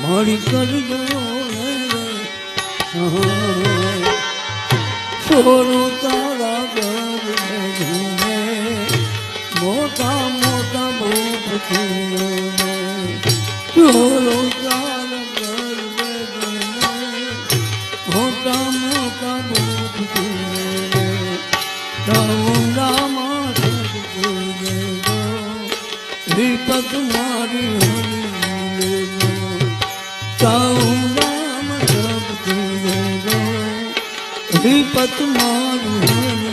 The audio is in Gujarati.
મારી કરજો છોરો તારા ઘર મોટા મોટા ભૂપ છોરો તારા ઘર મોટા મોટા ભૂપ વિપત મારી વિપત મારું